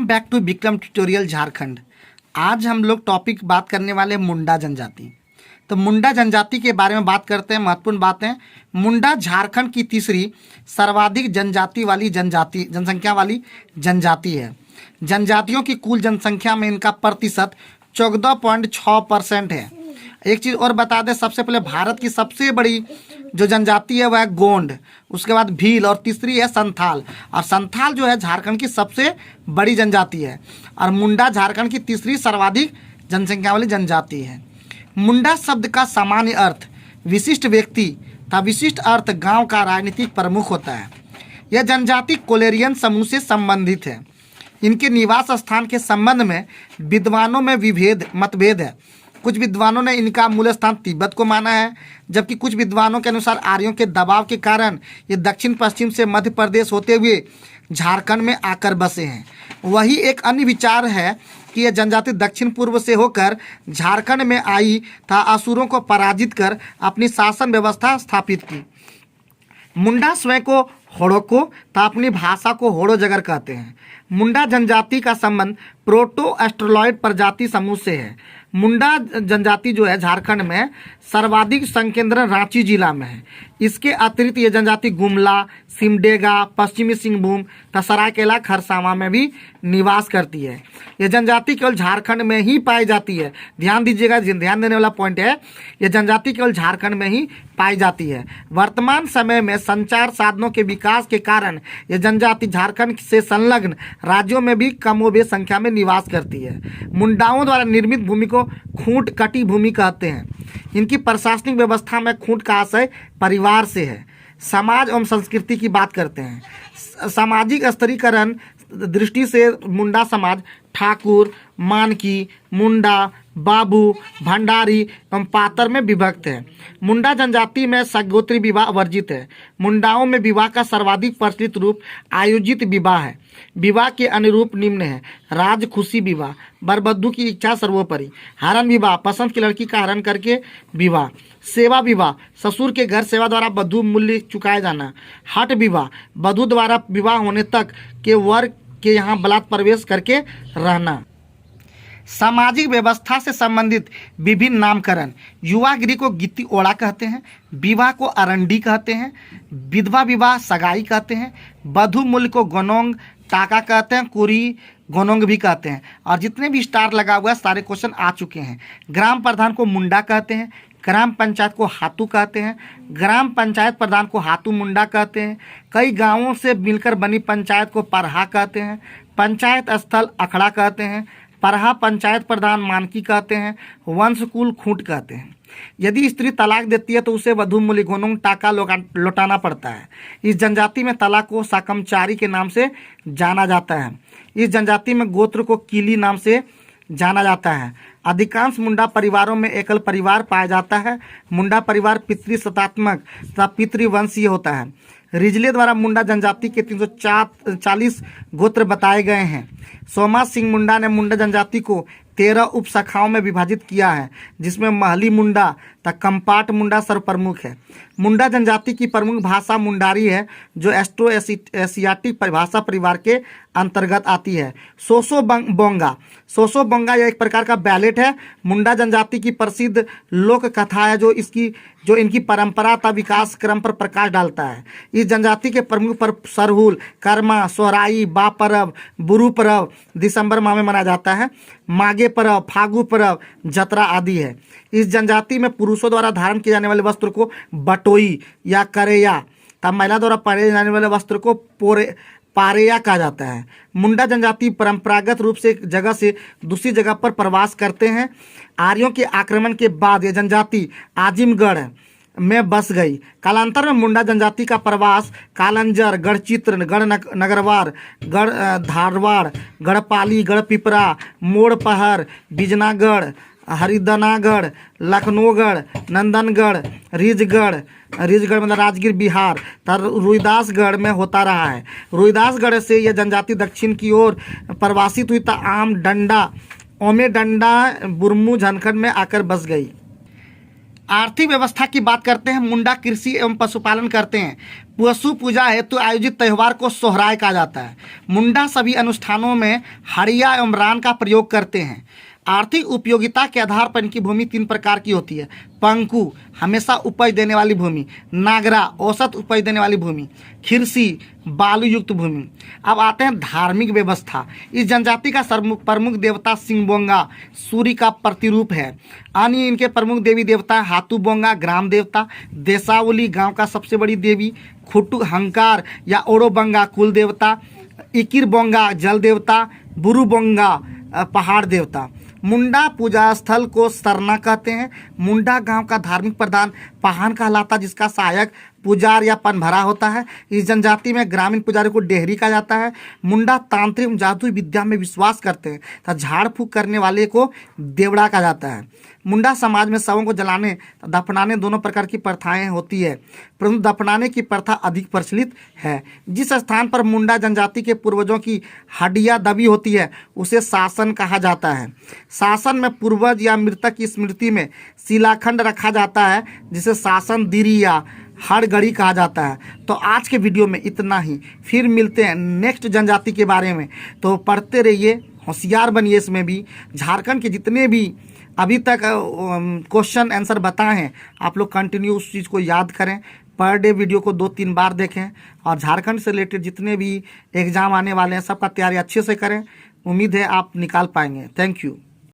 Back to Vikram tutorial Jharkhand. आज हम लोग टॉपिक बात करने वाले हैं मुंडा जनजाति। तो मुंडा जनजाति के बारे में बात करते हैं। महत्वपूर्ण बातें, मुंडा झारखंड की तीसरी सर्वाधिक जनसंख्या वाली जनजाति है। जनजातियों की कुल जनसंख्या में इनका प्रतिशत 14.6% है। एक चीज़ और बता दें, सबसे पहले भारत की सबसे बड़ी जो जनजाति है वह है गोंड, उसके बाद भील और तीसरी है संथाल। और संथाल जो है झारखंड की सबसे बड़ी जनजाति है और मुंडा झारखंड की तीसरी सर्वाधिक जनसंख्या वाली जनजाति है। मुंडा शब्द का सामान्य अर्थ विशिष्ट व्यक्ति तथा विशिष्ट अर्थ गांव का राजनीतिक प्रमुख होता है। यह जनजाति कोलेरियन समूह से संबंधित है। इनके निवास स्थान के संबंध में विद्वानों में मतभेद है। कुछ विद्वानों ने इनका मूल स्थान तिब्बत को माना है, जबकि कुछ विद्वानों के अनुसार आर्यों के दबाव के कारण ये दक्षिण पश्चिम से मध्य प्रदेश होते हुए झारखंड में आकर बसे हैं। वही एक अन्य विचार है कि यह जनजाति दक्षिण पूर्व से होकर झारखंड में आई तथा असुरों को पराजित कर अपनी शासन व्यवस्था स्थापित की। मुंडा स्वयं को होड़ोको तथा अपनी भाषा को होड़ो जगर कहते हैं। मुंडा जनजाति का संबंध प्रोटो एस्ट्रोलॉइड प्रजाति समूह से है। मुंडा जनजाति जो है झारखंड में सर्वाधिक संकेंद्रण रांची जिला में है। इसके अतिरिक्त ये जनजाति गुमला, सिमडेगा, पश्चिमी सिंहभूम तथा सरायकेला खरसावां में भी निवास करती है। यह जनजाति केवल झारखंड में ही पाई जाती है। ध्यान दीजिएगा, ध्यान देने वाला पॉइंट है, यह जनजाति केवल झारखंड में ही पाई जाती है। वर्तमान समय में संचार साधनों के विकास के कारण यह जनजाति झारखंड से संलग्न राज्यों में भी कमोबेश संख्या में निवास करती है। मुंडाओं द्वारा निर्मित भूमि को खूंट कटी भूमि कहते हैं। इनकी प्रशासनिक व्यवस्था में खूंट का आशय परिवार से है। समाज एवं संस्कृति की बात करते हैं। सामाजिक स्तरीकरण दृष्टि से मुंडा समाज ठाकुर, मानकी, मुंडा, बाबू, भंडारी एवं पातर में विभक्त है। मुंडा जनजाति में सगोत्री विवाह वर्जित है। मुंडाओं में विवाह का सर्वाधिक प्रचलित रूप आयोजित विवाह है। विवाह के अनुरूप निम्न है: राज खुशी विवाह, बरबद्दू की इच्छा सर्वोपरि, हरण विवाह, पसंद की लड़की का हरण करके विवाह, सेवा विवाह, ससुर के घर सेवा द्वारा वधू मूल्य चुकाया जाना, हट विवाह, वधू द्वारा विवाह होने तक के वर के यहाँ बलात् प्रवेश करके रहना। सामाजिक व्यवस्था से संबंधित विभिन्न नामकरण: युवागिरी को गित्ती ओड़ा कहते हैं, विवाह को अरंडी कहते हैं, विधवा विवाह सगाई कहते हैं, वधू मूल्य को गोनोंग टाका कहते हैं, कुरी गोनोंग भी कहते हैं। और जितने भी स्टार लगा हुआ है सारे क्वेश्चन आ चुके हैं। ग्राम प्रधान को मुंडा कहते हैं, ग्राम पंचायत को हातू कहते हैं, ग्राम पंचायत प्रधान को हातू मुंडा कहते हैं, कई गांवों से मिलकर बनी पंचायत को परहा कहते हैं, पंचायत स्थल अखड़ा कहते हैं, परहा पंचायत प्रधान मानकी कहते हैं, वंशकुल खूंट कहते हैं। यदि स्त्री तलाक देती है तो उसे वधू मूल्य गोनोंग टाका लौटाना पड़ता है। इस जनजाति में तलाक को साकमचारी के नाम से जाना जाता है। इस जनजाति में गोत्र को कीली नाम से जाना जाता है। अधिकांश मुंडा परिवारों में एकल परिवार पाया जाता है। मुंडा परिवार पितृसत्तात्मक तथा पितृवंशीय होता है। रिजले द्वारा मुंडा जनजाति के 340 गोत्र बताए गए हैं। सोमा सिंह मुंडा ने मुंडा जनजाति को 13 उपशाखाओं में विभाजित किया है, जिसमें महली मुंडा तथा कंपाट मुंडा सर्वप्रमुख है। मुंडा जनजाति की प्रमुख भाषा मुंडारी है, जो एस्ट्रो एशियाटिक परिभाषा परिवार के अंतर्गत आती है। सोसो बोंगा यह एक प्रकार का बैलेट है। मुंडा जनजाति की प्रसिद्ध लोक कथा है, जो इनकी परंपरा तथा विकास क्रम पर प्रकाश डालता है। इस जनजाति के प्रमुख पर्व सरहुल, कर्मा, सोहराई, बा परब, बुरु परब दिसंबर माह में मनाया जाता है। माघे परब, फागु परब, जतरा आदि है। इस जनजाति में पुरुषों द्वारा धारण किए जाने वाले वस्त्र को बटोई या करेया तथा महिला द्वारा पहने जाने वाले वस्त्र को पारेया कहा जाता है। मुंडा जनजाति परंपरागत रूप से एक जगह से दूसरी जगह पर प्रवास करते हैं। आर्यों के आक्रमण के बाद यह जनजाति आजिमगढ़ में बस गई। कालांतर में मुंडा जनजाति का प्रवास कालंजर, गढ़चित्र, गढ़ नगरवार, गढ़ धारवाड़, गढ़पाली, गढ़पिपरा, मोड़पहर, बिजनागढ़, हरिदनागढ़, लखनऊगढ़, नंदनगढ़, रिजगढ़ मतलब राजगीर बिहार तथा रुइदासगढ़ में होता रहा है। रुइदासगढ़ से यह जनजाति दक्षिण की ओर प्रवासित हुई तथा ओमे डंडा बुरमू झारखंड में आकर बस गई। आर्थिक व्यवस्था की बात करते हैं। मुंडा कृषि एवं पशुपालन करते हैं। पशु पूजा हेतु आयोजित त्यौहार को सोहराय कहा जाता है। मुंडा सभी अनुष्ठानों में हड़िया एवं रान का प्रयोग करते हैं। आर्थिक उपयोगिता के आधार पर इनकी भूमि 3 प्रकार की होती है। पंकु हमेशा उपज देने वाली भूमि, नागरा औसत उपज देने वाली भूमि, खिरसी बालू युक्त भूमि। अब आते हैं धार्मिक व्यवस्था। इस जनजाति का प्रमुख देवता सिंहबोंगा सूर्य का प्रतिरूप है। अन्य इनके प्रमुख देवी देवता हाथूबोंगा ग्राम देवता, देसावली गांव का सबसे बड़ी देवी, खुट्टू हंकार या ओड़ोबंगा कुल देवता, इकिरबोंगा जल देवता, बुरुबोंगा पहाड़ देवता। मुंडा पूजा स्थल को सरना कहते हैं। मुंडा गांव का धार्मिक प्रधान पहान कहलाता, जिसका सहायक पुजार या पनभरा होता है। इस जनजाति में ग्रामीण पुजारी को डेहरी कहा जाता है। मुंडा तांत्रिक जादू विद्या में विश्वास करते हैं तथा झाड़ फूक करने वाले को देवड़ा कहा जाता है। मुंडा समाज में शवों को जलाने दफनाने दोनों प्रकार की प्रथाएं होती है, परंतु दफनाने की प्रथा अधिक प्रचलित है। जिस स्थान पर मुंडा जनजाति के पूर्वजों की हड्डियां दबी होती है उसे शासन कहा जाता है। शासन में पूर्वज या मृतक की स्मृति में शिलाखंड रखा जाता है, जिसे शासन दिरी या हड़गड़ी कहा जाता है। तो आज के वीडियो में इतना ही, फिर मिलते हैं नेक्स्ट जनजाति के बारे में। तो पढ़ते रहिए, होशियार बनिए। इसमें भी झारखंड के जितने भी अभी तक क्वेश्चन आंसर बताए हैं आप लोग कंटिन्यू उस चीज़ को याद करें। पर डे वीडियो को 2-3 बार देखें और झारखंड से रिलेटेड जितने भी एग्ज़ाम आने वाले हैं सबका तैयारी अच्छे से करें। उम्मीद है आप निकाल पाएंगे। Thank you.